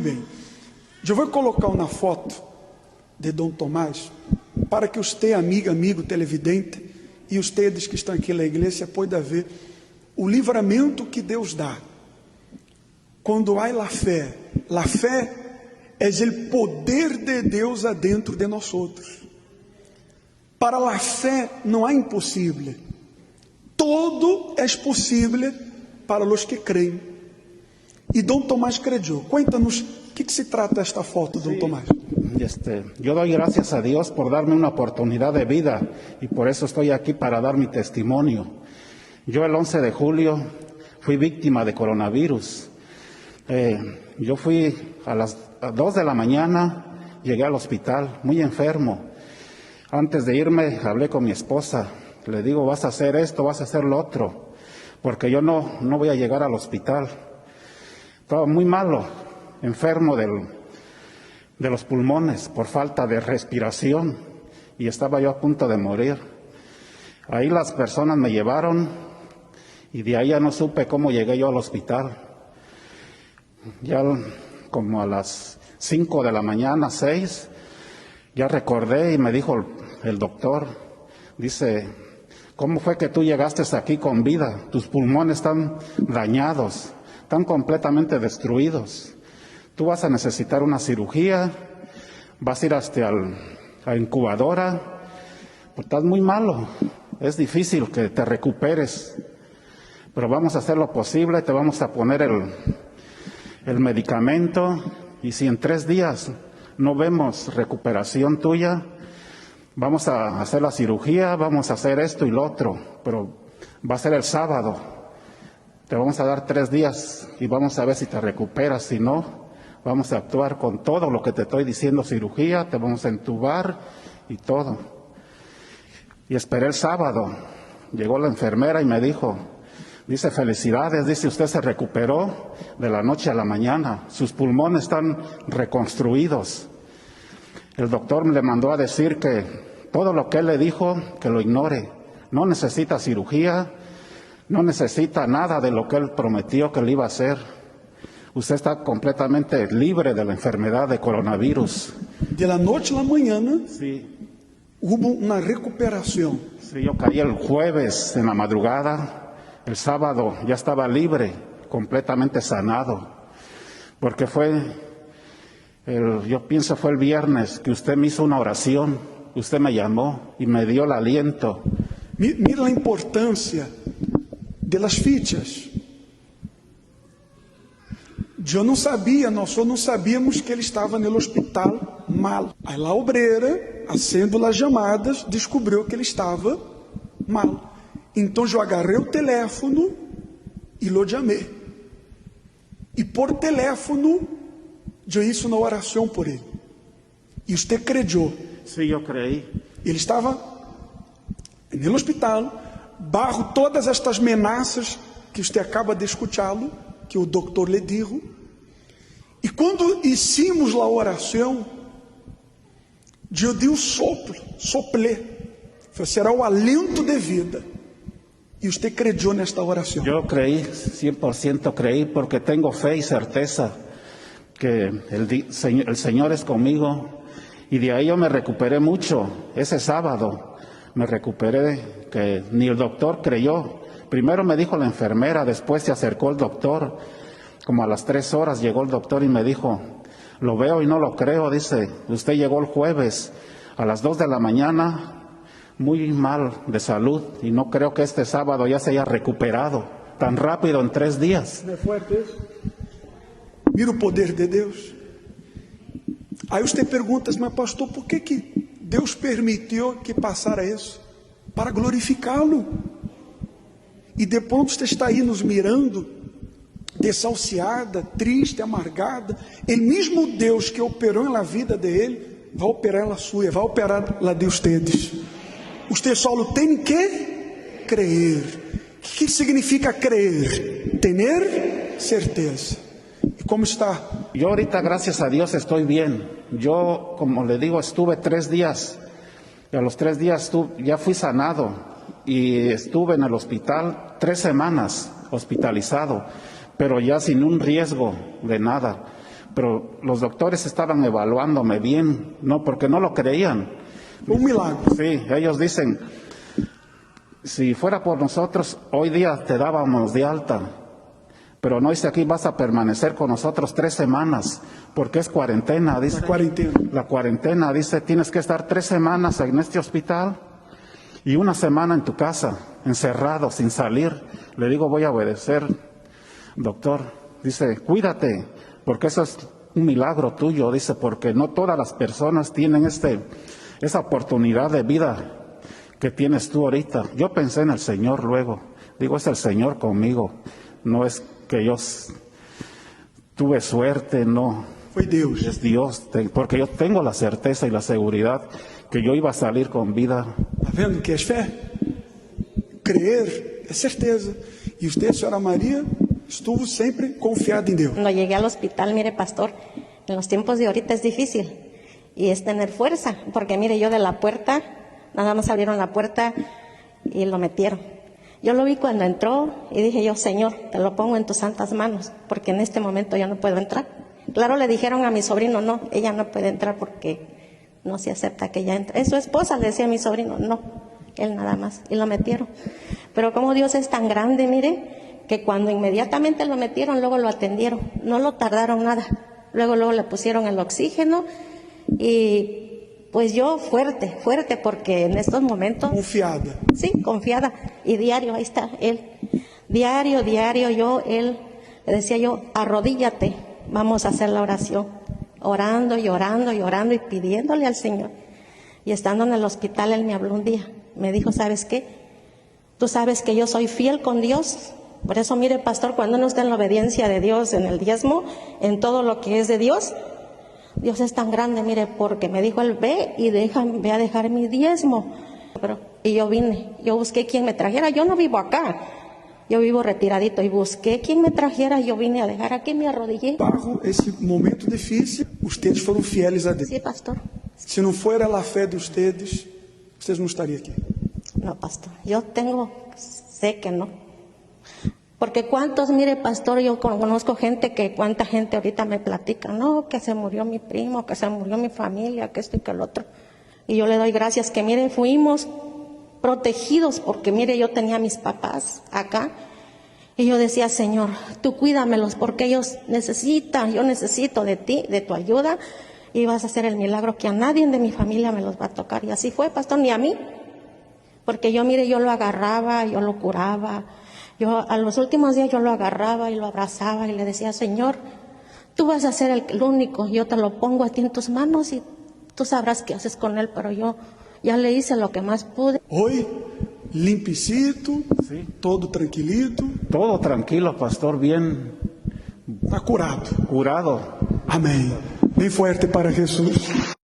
Bem, eu vou colocar uma foto de Dom Tomás para que você, amigo televidente, e vocês que estão aqui na igreja, possam ver o livramento que Deus dá. Quando há a fé é o poder de Deus adentro de nós outros. Para a fé não há impossível. Todo é possível para os que creem. E Dom Tomás creyó. Cuéntanos, ¿qué se trata esta foto, Dom Tomás? Yo doy gracias a Dios por darme una oportunidad de vida y por eso estoy aquí para dar mi testimonio. Yo el 11 de julio fui víctima de coronavirus. Yo fui a las 2 de la mañana, llegué al hospital muy enfermo. Antes de irme hablé con mi esposa, le digo, vas a hacer esto, vas a hacer lo otro, porque yo no voy a llegar al hospital. Estaba muy malo, enfermo de los pulmones por falta de respiración y estaba yo a punto de morir. Ahí las personas me llevaron y de ahí ya no supe cómo llegué yo al hospital. Ya como a las 5 de la mañana, 6, ya recordé y me dijo el doctor, dice, ¿cómo fue que tú llegaste aquí con vida? Tus pulmones están dañados. Están completamente destruidos. Tú vas a necesitar una cirugía, vas a ir hasta la incubadora, pues estás muy malo, es difícil que te recuperes, pero vamos a hacer lo posible, te vamos a poner el medicamento y si en 3 días no vemos recuperación tuya, vamos a hacer la cirugía, vamos a hacer esto y lo otro, pero va a ser el sábado. Te vamos a dar 3 días y vamos a ver si te recuperas. Si no, vamos a actuar con todo lo que te estoy diciendo, cirugía, te vamos a entubar y todo. Y esperé el sábado. Llegó la enfermera y me dijo, dice, felicidades, dice, usted se recuperó de la noche a la mañana. Sus pulmones están reconstruidos. El doctor le mandó a decir que todo lo que él le dijo, que lo ignore. No necesita cirugía. No necesita nada de lo que él prometió que le iba a hacer. Usted está completamente libre de la enfermedad de coronavirus. De la noche a la mañana, sí, hubo una recuperación. Sí, yo caí el jueves en la madrugada. El sábado ya estaba libre, completamente sanado. Porque yo pienso fue el viernes que usted me hizo una oración. Usted me llamó y me dio el aliento. Mira la importancia de las fichas. Eu não sabia, nós só não sabíamos que ele estava no hospital mal. Aí a obreira, acendendo as chamadas, descobriu que ele estava mal. Então eu agarrei o telefone e lo chamei. E por telefone, eu hice uma oração por ele. E você creyó. Sim, eu creí. Ele estava no hospital, bajo todas estas ameaças que você acaba de escutá-lo, que o doutor lhe dijo. E quando hicimos a oração, eu dei um sopro, soplé. Será o alento de vida. E você creyó nesta oração. Eu creí, 100% creí, porque tenho fé e certeza que el Señor es conmigo. Y de ahí yo me recuperé mucho. Ese sábado me recuperé, que ni el doctor creyó. Primero me dijo la enfermera, después se acercó el doctor. Como a las 3 horas llegó el doctor y me dijo, lo veo y no lo creo, dice, usted llegó el jueves a las 2 de la mañana, muy mal de salud, y no creo que este sábado ya se haya recuperado tan rápido en 3 días. Mira o poder de Deus. Aí você pergunta, mas pastor, por que Deus permitiu que passara isso? Para glorificá-lo. E depois você está aí nos mirando, desahuciada, triste, amargada. O mesmo Deus que operou na vida dele, vai operar na sua, vai operar na de vocês. Você só tem que crer. O que significa crer? Ter certeza. E como está? Yo ahorita, gracias a Dios, estoy bien. Yo, como le digo, estuve 3 días. Y a los 3 días ya fui sanado. Y estuve en el hospital 3 semanas hospitalizado. Pero ya sin un riesgo de nada. pero los doctores estaban evaluándome bien, no, porque no lo creían. Un milagro. Sí, ellos dicen, si fuera por nosotros, hoy día te dábamos de alta, pero no dice aquí vas a permanecer con nosotros 3 semanas, porque es cuarentena, dice. La cuarentena. La cuarentena, dice, tienes que estar 3 semanas en este hospital y 1 semana en tu casa, encerrado, sin salir. Le digo, voy a obedecer, doctor. Dice, cuídate, porque eso es un milagro tuyo, dice, porque no todas las personas tienen esa oportunidad de vida que tienes tú ahorita. Yo pensé en el Señor luego, digo, es el Señor conmigo, no es que yo tuve suerte, no. Foi Deus. Es Dios, porque yo tengo la certeza y la seguridad que yo iba a salir con vida. Está vendo que é fé? Crer é certeza. E usted, senhora Maria, estuvo sempre confiada em Deus. Cuando llegué al hospital, mire, pastor, en los tiempos de ahorita es difícil y es tener fuerza, porque mire, yo de la puerta, nada más abrieron la puerta y lo metieron. Yo lo vi cuando entró y dije yo, Señor, te lo pongo en tus santas manos, porque en este momento yo no puedo entrar. Claro, le dijeron a mi sobrino, no, ella no puede entrar porque no se acepta que ella entre. Es su esposa, le decía a mi sobrino, no, él nada más, y lo metieron. Pero como Dios es tan grande, mire, que cuando inmediatamente lo metieron, luego lo atendieron, no lo tardaron nada. Luego le pusieron el oxígeno y pues yo fuerte, porque en estos momentos... Confiada. Sí, confiada. Y diario, ahí está, él. Diario, él, le decía yo, arrodíllate, vamos a hacer la oración. Orando y orando y orando y pidiéndole al Señor. Y estando en el hospital, él me habló un día. Me dijo, ¿sabes qué? Tú sabes que yo soy fiel con Dios. Por eso, mire, pastor, cuando uno está en la obediencia de Dios, en el diezmo, en todo lo que es de Dios, Dios es tan grande, mire, porque me dijo él, ve a dejar mi diezmo. Y yo vine, yo busqué quien me trajera, yo no vivo acá, yo vivo retiradito y busqué quien me trajera, yo vine a dejar aquí, me arrodillé. Bajo esse momento difícil, ustedes foram fieles a Deus. Sí, pastor. Se não fuera a fé de ustedes, ustedes não estariam aqui. No, pastor, yo sé que no. Porque cuántos, mire, pastor, yo conozco cuánta gente ahorita me platica, no, que se murió mi primo, que se murió mi familia, que esto y que el otro. Y yo le doy gracias que, mire, fuimos protegidos, porque, mire, yo tenía a mis papás acá, y yo decía, Señor, tú cuídamelos, porque ellos necesitan, yo necesito de ti, de tu ayuda, y vas a hacer el milagro que a nadie de mi familia me los va a tocar. Y así fue, pastor, ni a mí, porque yo, mire, yo lo agarraba, yo lo curaba. Yo a los últimos días yo lo agarraba y lo abrazaba y le decía, Señor, tú vas a ser el único, yo te lo pongo a ti en tus manos y tú sabrás qué haces con él, pero yo ya le hice lo que más pude. Hoy, limpicito, Sí. todo tranquilito, Todo tranquilo, pastor, bien está curado. curado. Amém. Bem forte para Jesus.